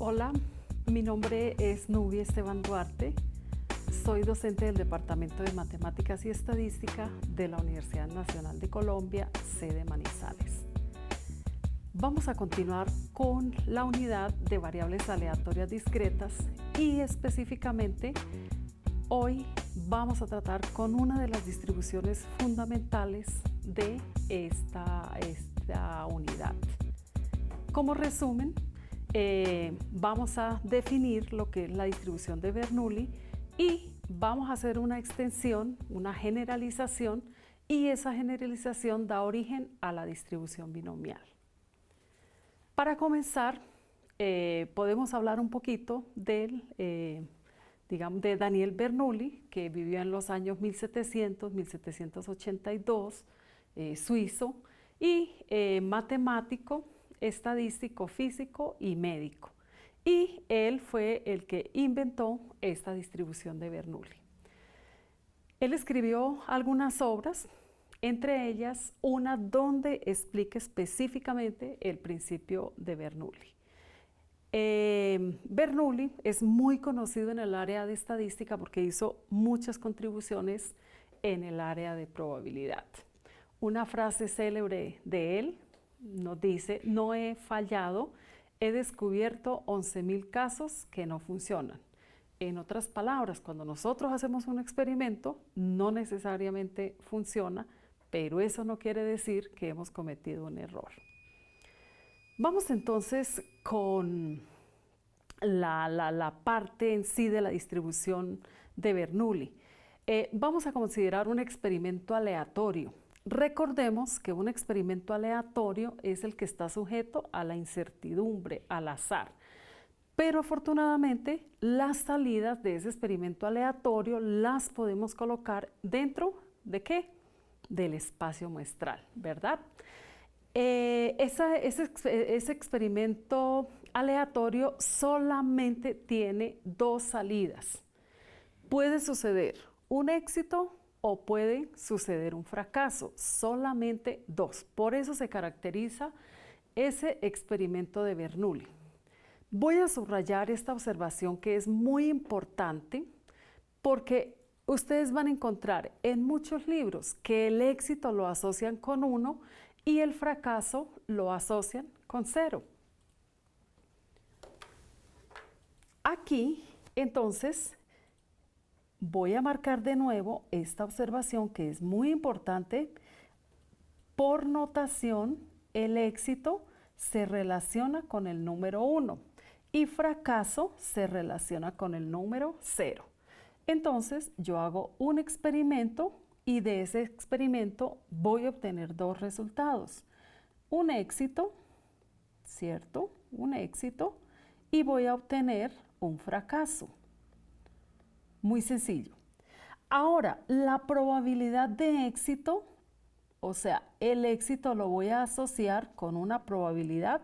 Hola, mi nombre es Nubia Esteban Duarte. Soy docente del Departamento de Matemáticas y Estadística de la Universidad Nacional de Colombia, sede Manizales. Vamos a continuar con la unidad de variables aleatorias discretas y específicamente hoy vamos a tratar con una de las distribuciones fundamentales de esta unidad. Como resumen, vamos a definir lo que es la distribución de Bernoulli y vamos a hacer una extensión, una generalización, y esa generalización da origen a la distribución binomial. Para comenzar, podemos hablar un poquito de Daniel Bernoulli, que vivió en los años 1700-1782, suizo, y matemático, estadístico, físico y médico. Y él fue el que inventó esta distribución de Bernoulli. Él escribió algunas obras, entre ellas una donde explica específicamente el principio de Bernoulli. Bernoulli es muy conocido en el área de estadística porque hizo muchas contribuciones en el área de probabilidad. Una frase célebre de él nos dice: no he fallado, he descubierto 11.000 casos que no funcionan. En otras palabras, cuando nosotros hacemos un experimento, no necesariamente funciona, pero eso no quiere decir que hemos cometido un error. Vamos entonces con la parte en sí de la distribución de Bernoulli. Vamos a considerar un experimento aleatorio. Recordemos que un experimento aleatorio es el que está sujeto a la incertidumbre, al azar. Pero afortunadamente las salidas de ese experimento aleatorio las podemos colocar dentro ¿de qué? Del espacio muestral, ¿verdad? Ese experimento aleatorio solamente tiene dos salidas. Puede suceder un éxito o puede suceder un fracaso, solamente dos. Por eso se caracteriza ese experimento de Bernoulli. Voy a subrayar esta observación que es muy importante porque ustedes van a encontrar en muchos libros que el éxito lo asocian con 1 y el fracaso lo asocian con 0. Aquí, entonces, voy a marcar de nuevo esta observación que es muy importante. Por notación, el éxito se relaciona con el número 1 y fracaso se relaciona con el número 0. Entonces, yo hago un experimento y de ese experimento voy a obtener dos resultados. Un éxito, ¿cierto? Un éxito, y voy a obtener un fracaso. Muy sencillo. Ahora, la probabilidad de éxito, o sea, el éxito lo voy a asociar con una probabilidad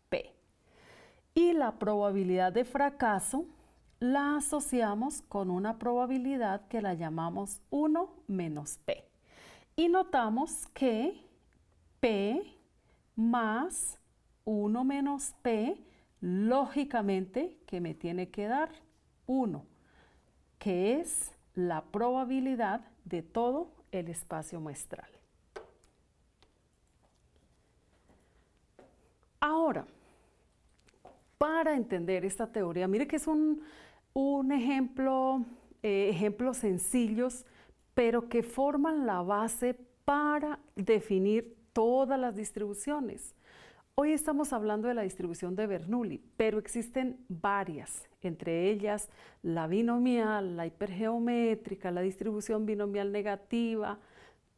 P. Y la probabilidad de fracaso la asociamos con una probabilidad que la llamamos 1 menos P. Y notamos que P más 1 menos P, lógicamente que me tiene que dar 1, que es la probabilidad de todo el espacio muestral. Ahora, para entender esta teoría, mire que es un ejemplo, ejemplos sencillos, pero que forman la base para definir todas las distribuciones. Hoy estamos hablando de la distribución de Bernoulli, pero existen varias, entre ellas la binomial, la hipergeométrica, la distribución binomial negativa.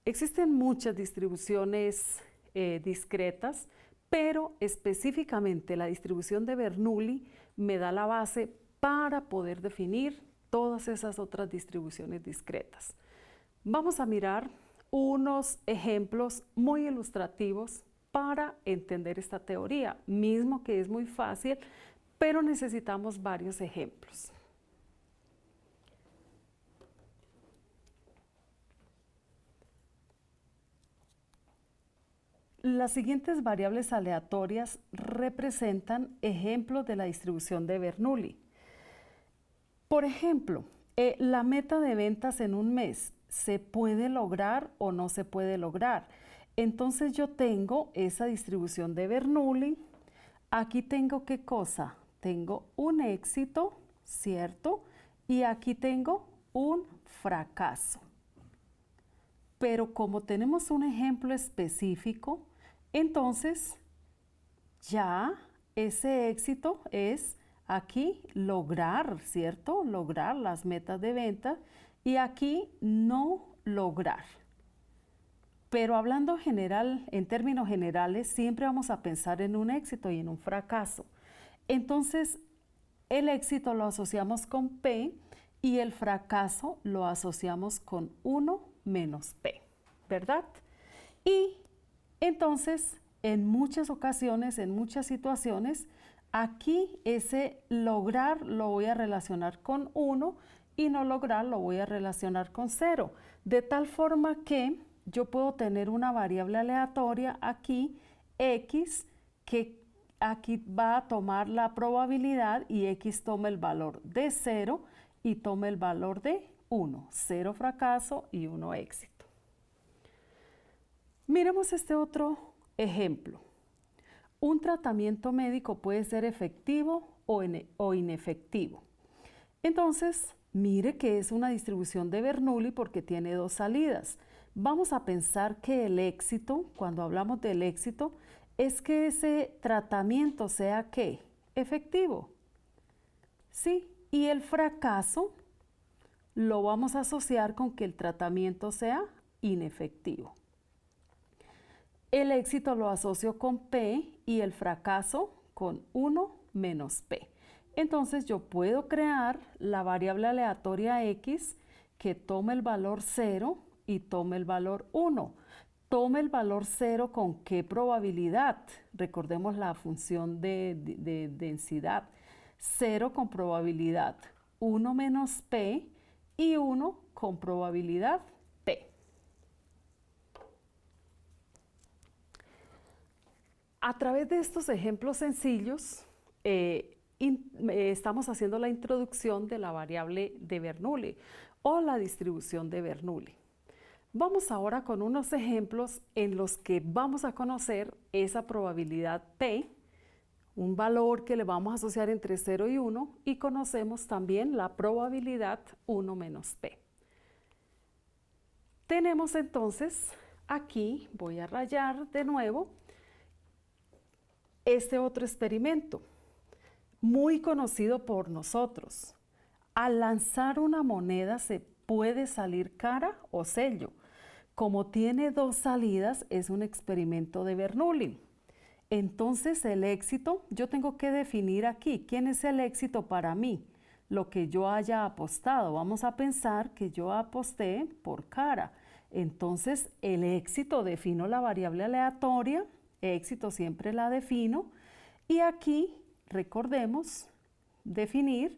Existen muchas distribuciones discretas, pero específicamente la distribución de Bernoulli me da la base para poder definir todas esas otras distribuciones discretas. Vamos a mirar unos ejemplos muy ilustrativos para entender esta teoría, mismo que es muy fácil, pero necesitamos varios ejemplos. las siguientes variables aleatorias representan ejemplos de la distribución de Bernoulli. Por ejemplo, la meta de ventas en un mes, ¿se puede lograr o no se puede lograr? Entonces yo tengo esa distribución de Bernoulli. Aquí tengo ¿qué cosa? Tengo un éxito, ¿cierto? Y aquí tengo un fracaso. Pero como tenemos un ejemplo específico, entonces ya ese éxito es aquí lograr, ¿cierto? Lograr las metas de venta y aquí no lograr. Pero hablando general, en términos generales, siempre vamos a pensar en un éxito y en un fracaso. Entonces, el éxito lo asociamos con P y el fracaso lo asociamos con 1 menos P, ¿verdad? Y entonces, en muchas ocasiones, en muchas situaciones, aquí ese lograr lo voy a relacionar con 1 y no lograr lo voy a relacionar con 0. De tal forma que yo puedo tener una variable aleatoria aquí, X, que aquí va a tomar la probabilidad y X toma el valor de 0 y toma el valor de 1. 0 fracaso y 1 éxito. Miremos este otro ejemplo. Un tratamiento médico puede ser efectivo o inefectivo. Entonces, mire que es una distribución de Bernoulli porque tiene dos salidas. Vamos a pensar que el éxito, cuando hablamos del éxito, es que ese tratamiento sea ¿qué? Efectivo. Sí, y el fracaso lo vamos a asociar con que el tratamiento sea inefectivo. El éxito lo asocio con P y el fracaso con 1 menos P. Entonces yo puedo crear la variable aleatoria X que tome el valor 0 y tome el valor 1. Tome el valor 0 con qué probabilidad. Recordemos la función de densidad. 0 con probabilidad 1 menos P y 1 con probabilidad P. A través de estos ejemplos sencillos, estamos haciendo la introducción de la variable de Bernoulli o la distribución de Bernoulli. Vamos ahora con unos ejemplos en los que vamos a conocer esa probabilidad P, un valor que le vamos a asociar entre 0 y 1, y conocemos también la probabilidad 1 menos P. Tenemos entonces aquí, voy a rayar de nuevo, este otro experimento, muy conocido por nosotros. Al lanzar una moneda se puede salir cara o sello. Como tiene dos salidas, es un experimento de Bernoulli. Entonces el éxito, yo tengo que definir aquí, ¿quién es el éxito para mí? Lo que yo haya apostado. Vamos a pensar que yo aposté por cara. Entonces el éxito, defino la variable aleatoria, éxito siempre la defino, y aquí recordemos definir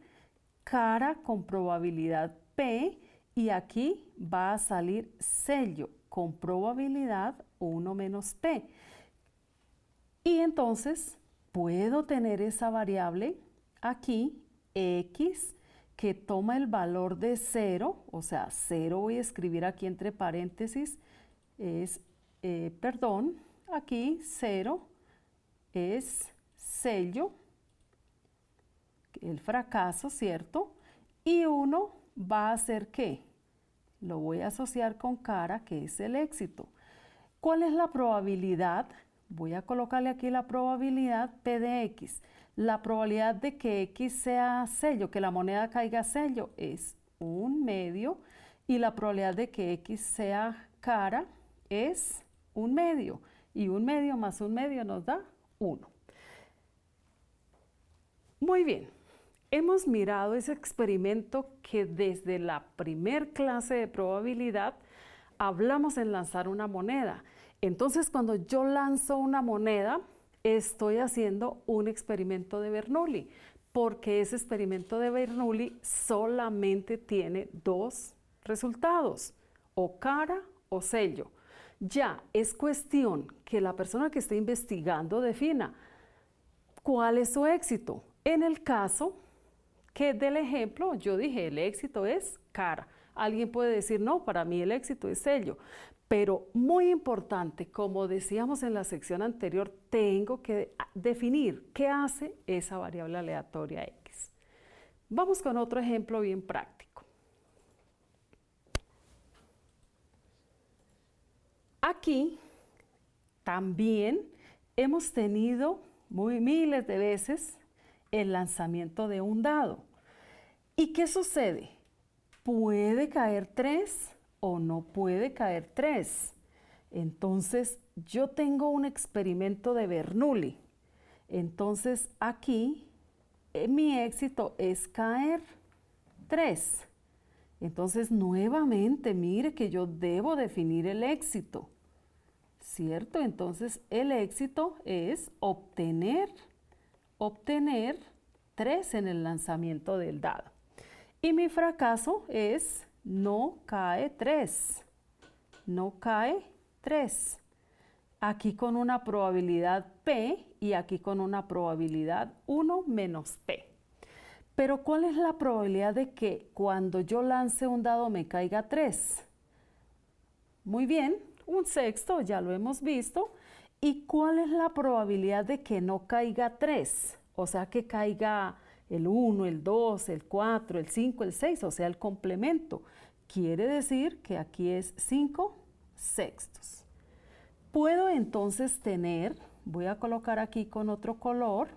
cara con probabilidad P, y aquí va a salir sello con probabilidad 1 menos P. Y entonces puedo tener esa variable aquí, X, que toma el valor de 0, o sea, 0 voy a escribir aquí entre paréntesis, aquí 0 es sello, el fracaso, ¿cierto? Y 1 va a ser ¿qué? Lo voy a asociar con cara, que es el éxito. ¿Cuál es la probabilidad? Voy a colocarle aquí la probabilidad P de X. La probabilidad de que X sea sello, que la moneda caiga sello, es 1/2. Y la probabilidad de que X sea cara es 1/2. Y 1/2 más 1/2 nos da 1. Muy bien. Hemos mirado ese experimento que desde la primer clase de probabilidad hablamos en lanzar una moneda. Entonces, cuando yo lanzo una moneda, estoy haciendo un experimento de Bernoulli, porque ese experimento de Bernoulli solamente tiene dos resultados, o cara o sello. Ya es cuestión que la persona que esté investigando defina cuál es su éxito. En el caso que del ejemplo, yo dije, el éxito es cara. Alguien puede decir, no, para mí el éxito es sello. Pero muy importante, como decíamos en la sección anterior, tengo que definir qué hace esa variable aleatoria X. Vamos con otro ejemplo bien práctico. Aquí también hemos tenido miles de veces el lanzamiento de un dado. ¿Y qué sucede? ¿Puede caer 3 o no puede caer 3? Entonces, yo tengo un experimento de Bernoulli. Entonces, aquí mi éxito es caer 3. Entonces, nuevamente, mire que yo debo definir el éxito, ¿cierto? Entonces, el éxito es obtener 3 en el lanzamiento del dado. Y mi fracaso es no cae 3. No cae 3. Aquí con una probabilidad P y aquí con una probabilidad 1 menos P. Pero ¿cuál es la probabilidad de que cuando yo lance un dado me caiga 3? Muy bien, un sexto, ya lo hemos visto. ¿Y cuál es la probabilidad de que no caiga 3? O sea, que caiga el 1, el 2, el 4, el 5, el 6, o sea, el complemento. Quiere decir que aquí es 5 sextos. Puedo entonces tener, voy a colocar aquí con otro color,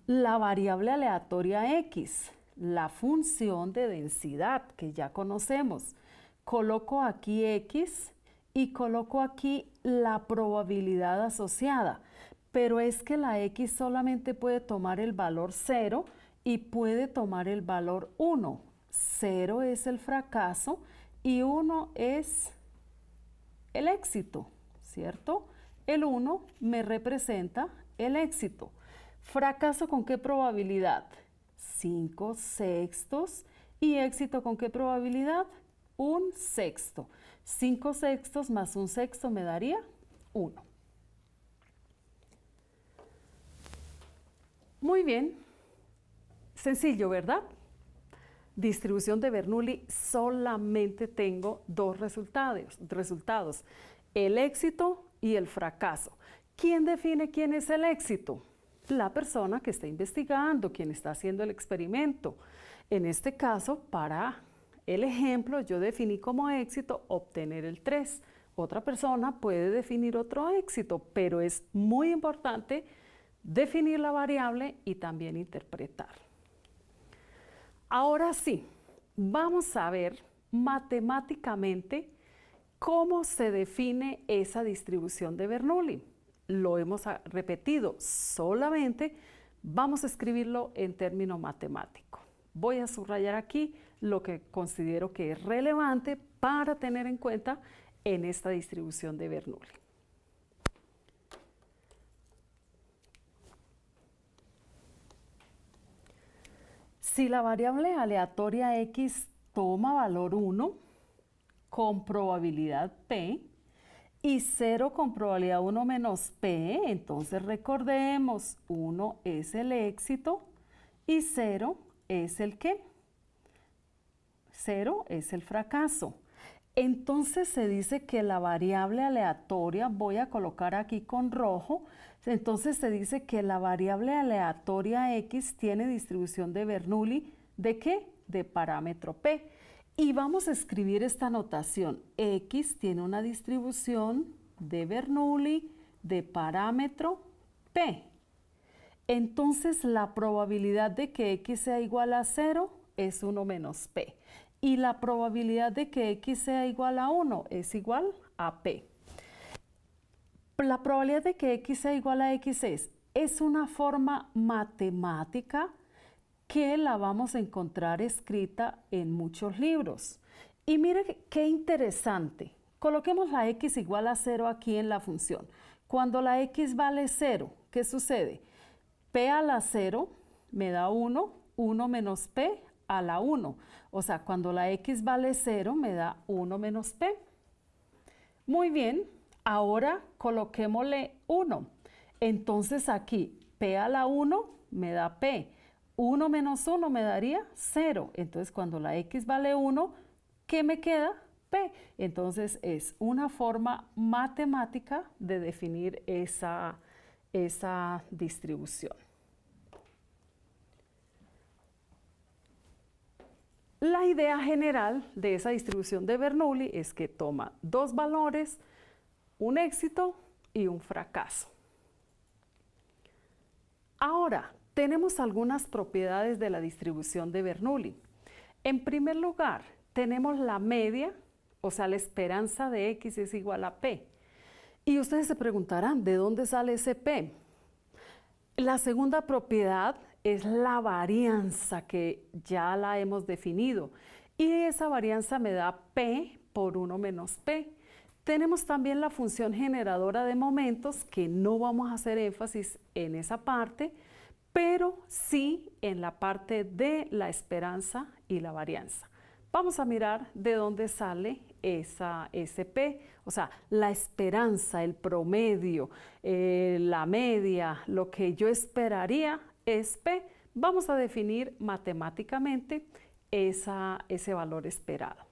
la variable aleatoria X, la función de densidad que ya conocemos. Coloco aquí X y coloco aquí la probabilidad asociada. Pero es que la X solamente puede tomar el valor 0 y puede tomar el valor 1. 0 es el fracaso y 1 es el éxito, ¿cierto? El 1 me representa el éxito. ¿Fracaso con qué probabilidad? 5 sextos. ¿Y éxito con qué probabilidad? 1 sexto. 5 sextos más 1 sexto me daría 1. Muy bien, sencillo, ¿verdad? Distribución de Bernoulli, solamente tengo dos resultados, el éxito y el fracaso. ¿Quién define quién es el éxito? La persona que está investigando, quien está haciendo el experimento. En este caso, para el ejemplo, yo definí como éxito obtener el 3. Otra persona puede definir otro éxito, pero es muy importante definir la variable y también interpretar. Ahora sí, vamos a ver matemáticamente cómo se define esa distribución de Bernoulli. Lo hemos repetido, solamente vamos a escribirlo en término matemático. Voy a subrayar aquí lo que considero que es relevante para tener en cuenta en esta distribución de Bernoulli. Si la variable aleatoria X toma valor 1 con probabilidad P y 0 con probabilidad 1 menos P, entonces recordemos, 1 es el éxito y 0 es el ¿qué? 0 es el fracaso. Entonces se dice que la variable aleatoria, voy a colocar aquí con rojo, entonces se dice que la variable aleatoria X tiene distribución de Bernoulli, ¿de qué? De parámetro P. Y vamos a escribir esta notación. X tiene una distribución de Bernoulli de parámetro P. Entonces la probabilidad de que X sea igual a 0 es 1 menos P. Y la probabilidad de que X sea igual a 1 es igual a P. La probabilidad de que X sea igual a X es una forma matemática que la vamos a encontrar escrita en muchos libros. Y mire qué interesante. Coloquemos la X igual a 0 aquí en la función. Cuando la X vale 0, ¿qué sucede? P a la 0 me da 1, 1 menos P a la 1. O sea, cuando la X vale 0 me da 1 menos P. Muy bien, ahora coloquémosle 1. Entonces aquí P a la 1 me da P. 1 menos 1 me daría 0. Entonces cuando la X vale 1, ¿qué me queda? P. Entonces es una forma matemática de definir esa distribución. La idea general de esa distribución de Bernoulli es que toma dos valores, un éxito y un fracaso. Ahora, tenemos algunas propiedades de la distribución de Bernoulli. En primer lugar, tenemos la media, o sea, la esperanza de X es igual a P. Y ustedes se preguntarán, ¿de dónde sale ese P? La segunda propiedad es la varianza, que ya la hemos definido. Y esa varianza me da P por 1 menos P. Tenemos también la función generadora de momentos, que no vamos a hacer énfasis en esa parte, pero sí en la parte de la esperanza y la varianza. Vamos a mirar de dónde sale ese P, o sea, la esperanza, el promedio, la media, lo que yo esperaría es P. Vamos a definir matemáticamente ese valor esperado.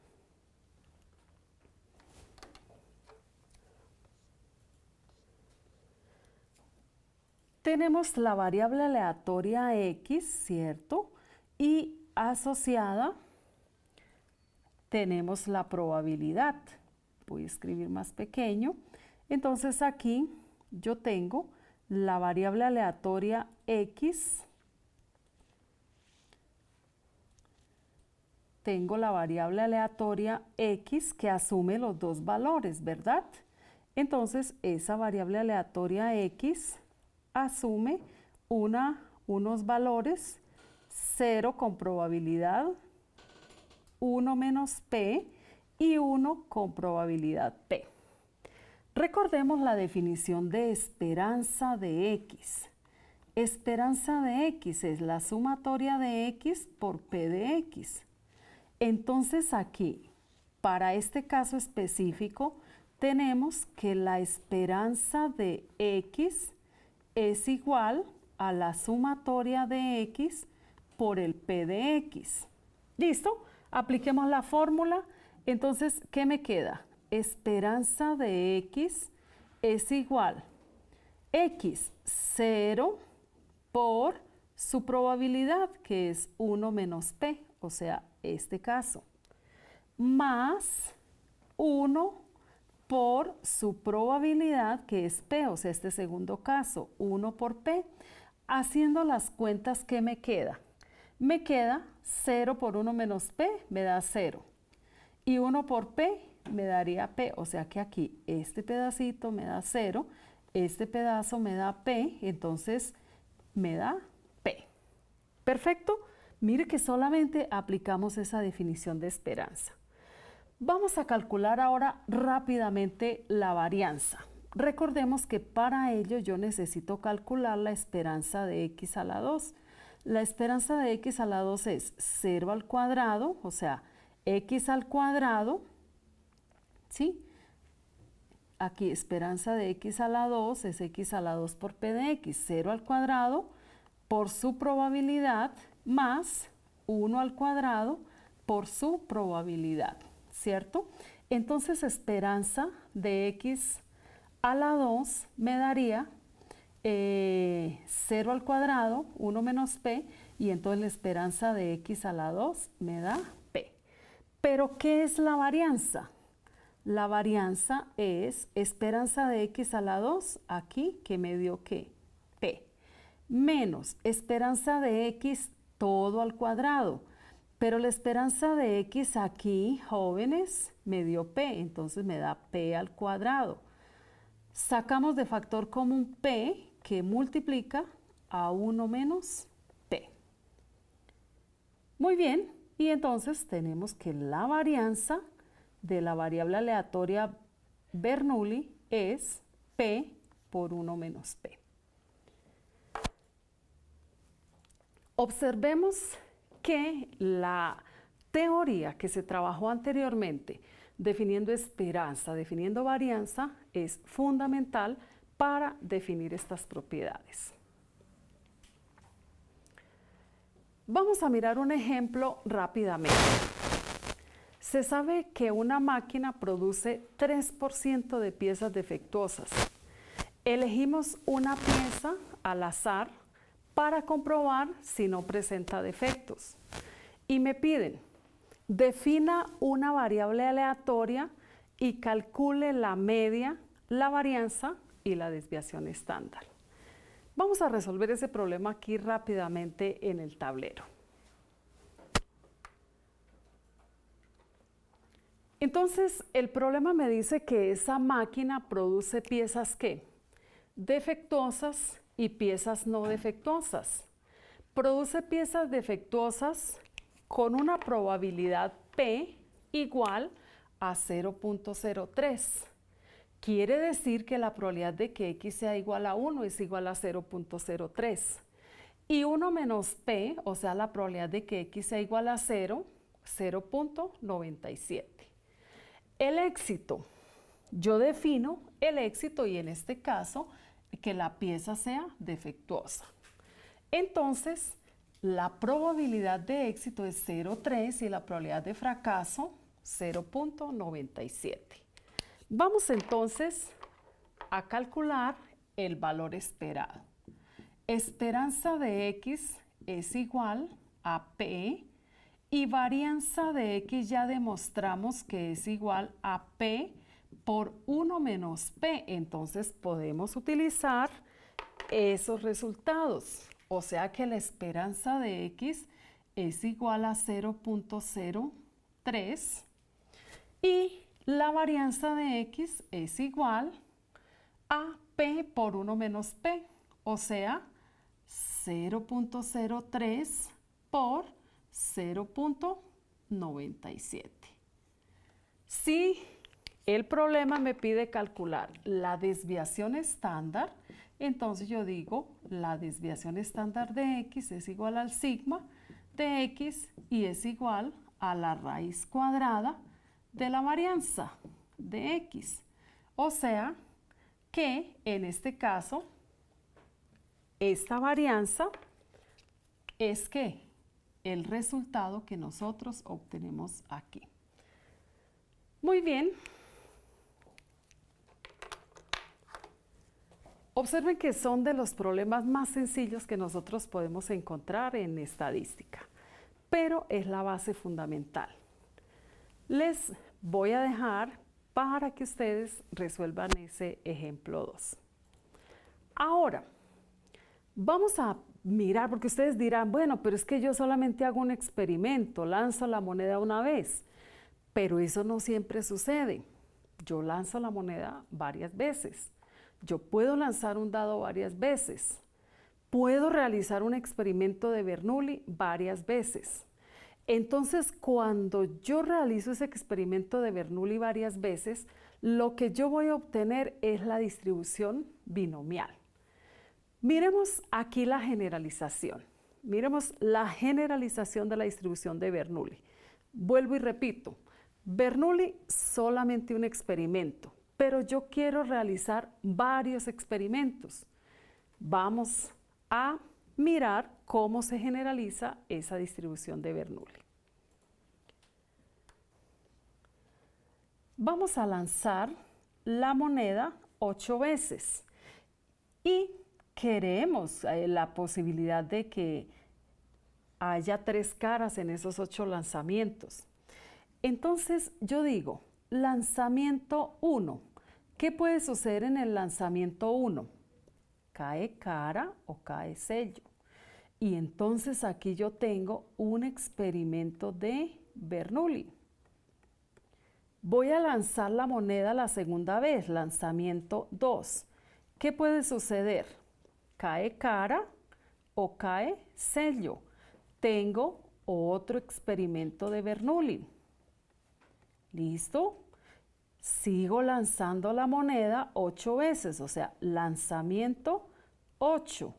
Tenemos la variable aleatoria X, ¿cierto? Y asociada tenemos la probabilidad. Voy a escribir más pequeño. Entonces aquí yo tengo la variable aleatoria X. Tengo la variable aleatoria X que asume los dos valores, ¿verdad? Entonces esa variable aleatoria X asume unos valores, 0 con probabilidad, 1 menos P y 1 con probabilidad P. Recordemos la definición de esperanza de X. Esperanza de X es la sumatoria de X por P de X. Entonces aquí, para este caso específico, tenemos que la esperanza de X es igual a la sumatoria de X por el P de X. ¿Listo? Apliquemos la fórmula. Entonces, ¿qué me queda? Esperanza de X es igual X, 0 por su probabilidad, que es 1 menos P, o sea, este caso, más 1 por su probabilidad, que es P, o sea, este segundo caso, 1 por P. Haciendo las cuentas, ¿qué me queda? Me queda 0 por 1 menos P, me da 0. Y 1 por P me daría P, o sea que aquí este pedacito me da 0, este pedazo me da P, entonces me da P. Perfecto. Mire que solamente aplicamos esa definición de esperanza. Vamos a calcular ahora rápidamente la varianza. Recordemos que para ello yo necesito calcular la esperanza de X a la 2. La esperanza de X a la 2 es 0 al cuadrado, o sea, X al cuadrado, ¿sí? Aquí esperanza de X a la 2 es X a la 2 por P de X, 0 al cuadrado por su probabilidad más 1 al cuadrado por su probabilidad, ¿cierto? Entonces esperanza de X a la 2 me daría 0 al cuadrado, 1 menos P, y entonces la esperanza de X a la 2 me da P. ¿Pero qué es la varianza? La varianza es esperanza de X a la 2, aquí, que me dio ¿qué? P, menos esperanza de X todo al cuadrado. Pero la esperanza de X aquí, jóvenes, me dio P, entonces me da P al cuadrado. Sacamos de factor común P, que multiplica a 1 menos P. Muy bien, y entonces tenemos que la varianza de la variable aleatoria Bernoulli es P por 1 menos P. Observemos que la teoría que se trabajó anteriormente definiendo esperanza, definiendo varianza, es fundamental para definir estas propiedades. Vamos a mirar un ejemplo rápidamente. Se sabe que una máquina produce 3% de piezas defectuosas. Elegimos una pieza al azar para comprobar si no presenta defectos. Y me piden, defina una variable aleatoria y calcule la media, la varianza y la desviación estándar. Vamos a resolver ese problema aquí rápidamente en el tablero. Entonces, el problema me dice que esa máquina produce piezas ¿qué? Defectuosas y piezas no defectuosas. Produce piezas defectuosas con una probabilidad P igual a 0.03. Quiere decir que la probabilidad de que X sea igual a 1 es igual a 0.03. Y 1 menos P, o sea, la probabilidad de que X sea igual a 0, 0.97. El éxito. Yo defino el éxito y en este caso que la pieza sea defectuosa. Entonces, la probabilidad de éxito es 0.3 y la probabilidad de fracaso 0.97. Vamos entonces a calcular el valor esperado. Esperanza de X es igual a P y varianza de X ya demostramos que es igual a P por 1 menos P. Entonces podemos utilizar esos resultados. O sea que la esperanza de X es igual a 0.03 y la varianza de X es igual a P por 1 menos P, o sea, 0.03 por 0.97. Si el problema me pide calcular la desviación estándar, entonces yo digo la desviación estándar de X es igual al sigma de X y es igual a la raíz cuadrada de la varianza de X. O sea que en este caso, esta varianza es que el resultado que nosotros obtenemos aquí. Muy bien. Observen que son de los problemas más sencillos que nosotros podemos encontrar en estadística, pero es la base fundamental. Les voy a dejar para que ustedes resuelvan ese ejemplo 2. Ahora, vamos a mirar, porque ustedes dirán, bueno, pero es que yo solamente hago un experimento, lanzo la moneda una vez, pero eso no siempre sucede. Yo lanzo la moneda varias veces. Yo puedo lanzar un dado varias veces. Puedo realizar un experimento de Bernoulli varias veces. Entonces, cuando yo realizo ese experimento de Bernoulli varias veces, lo que yo voy a obtener es la distribución binomial. Miremos aquí la generalización. Miremos la generalización de la distribución de Bernoulli. Vuelvo y repito, Bernoulli solamente un experimento, pero yo quiero realizar varios experimentos. Vamos a mirar cómo se generaliza esa distribución de Bernoulli. Vamos a lanzar la moneda 8 veces y queremos la posibilidad de que haya 3 caras en esos 8 lanzamientos. Entonces yo digo, lanzamiento 1. ¿Qué puede suceder en el lanzamiento 1? Cae cara o cae sello. Y entonces aquí yo tengo un experimento de Bernoulli. Voy a lanzar la moneda la segunda vez, lanzamiento 2. ¿Qué puede suceder? Cae cara o cae sello. Tengo otro experimento de Bernoulli. ¿Listo? Sigo lanzando la moneda 8 veces, o sea, lanzamiento 8.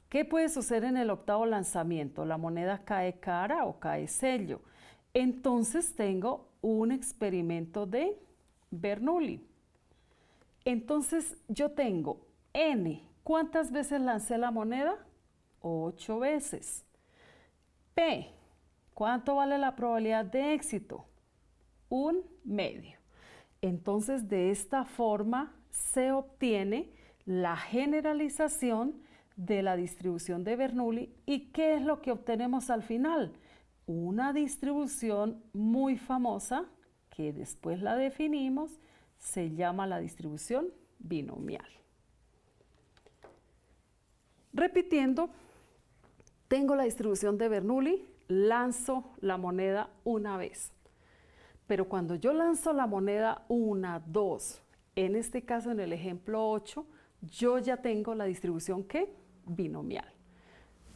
¿Qué puede suceder en el octavo lanzamiento? La moneda cae cara o cae sello. Entonces tengo un experimento de Bernoulli. Entonces yo tengo N. ¿Cuántas veces lancé la moneda? 8 veces. P. ¿Cuánto vale la probabilidad de éxito? 1/2. Entonces de esta forma se obtiene la generalización de la distribución de Bernoulli. ¿Y qué es lo que obtenemos al final? Una distribución muy famosa, que después la definimos, se llama la distribución binomial. Repitiendo, tengo la distribución de Bernoulli, lanzo la moneda una vez. Pero cuando yo lanzo la moneda 1, 2, en este caso en el ejemplo 8, yo ya tengo la distribución ¿qué? Binomial.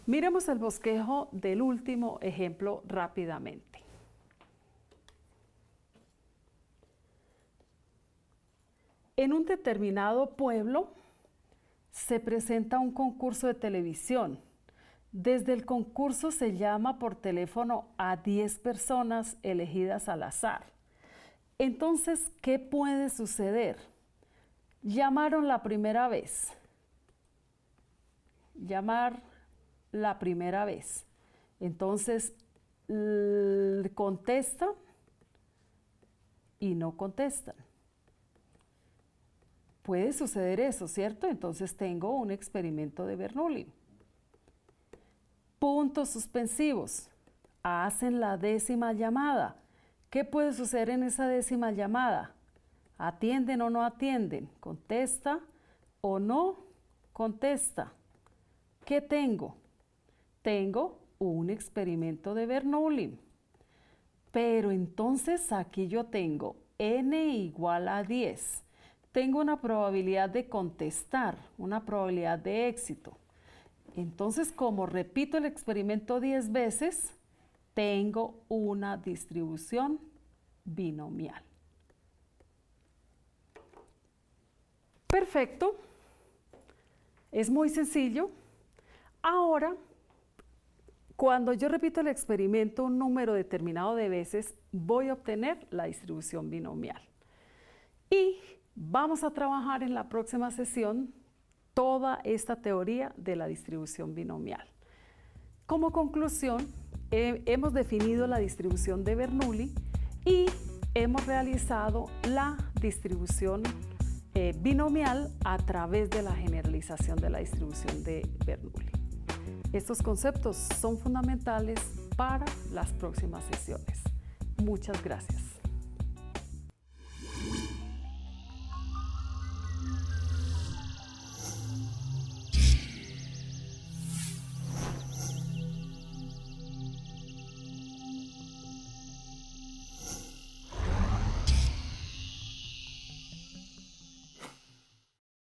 Miremos el bosquejo del último ejemplo rápidamente. En un determinado pueblo se presenta un concurso de televisión. Desde el concurso se llama por teléfono a 10 personas elegidas al azar. Entonces, ¿qué puede suceder? Llamaron la primera vez. Llamar la primera vez. Entonces, contestan y no contestan. Puede suceder eso, ¿cierto? Entonces tengo un experimento de Bernoulli. Puntos suspensivos. Hacen la 10ª llamada. ¿Qué puede suceder en esa 10ª llamada? ¿Atienden o no atienden? ¿Contesta o no contesta? ¿Qué tengo? Tengo un experimento de Bernoulli. Pero entonces aquí yo tengo n igual a 10. Tengo una probabilidad de contestar, una probabilidad de éxito. Entonces, como repito el experimento 10 veces, tengo una distribución binomial. Perfecto. Es muy sencillo. Ahora, cuando yo repito el experimento un número determinado de veces, voy a obtener la distribución binomial. Y vamos a trabajar en la próxima sesión toda esta teoría de la distribución binomial. Como conclusión, hemos definido la distribución de Bernoulli y hemos realizado la distribución binomial a través de la generalización de la distribución de Bernoulli. Estos conceptos son fundamentales para las próximas sesiones. Muchas gracias.